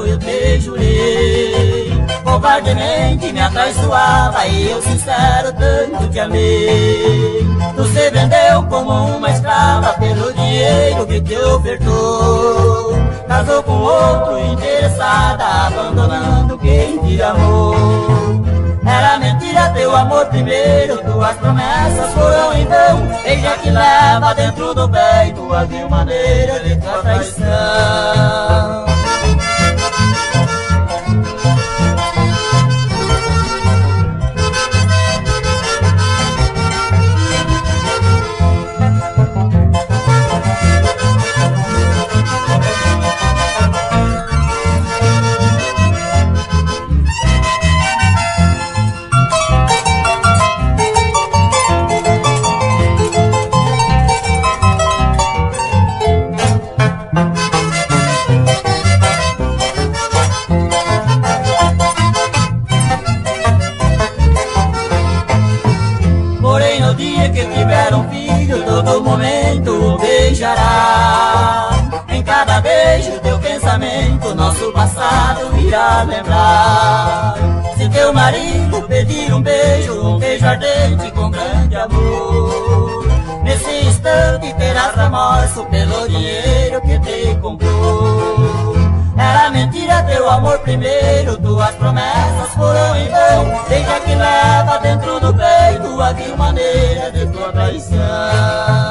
eu te jurei. Covardemente me atraiçoava e eu sincero tanto te amei. Tu se vendeu como uma escrava pelo dinheiro que te ofertou. Casou com outro interessada, abandonando quem te amou. Era mentira teu amor primeiro, tuas promessas foram em vão. Veja que leva dentro do peito a vil maneira de tua traição. Porém no dia que tiver um filho, todo momento o beijará. Em cada beijo teu pensamento nosso passado irá lembrar. Se teu marido pedir um beijo ardente com grande amor, nesse instante terás remorso pelo dinheiro que te comprou. Era mentira teu amor primeiro, tuas promessas foram em vão. Deixa que leva dentro do peito a vil maneira de tua traição.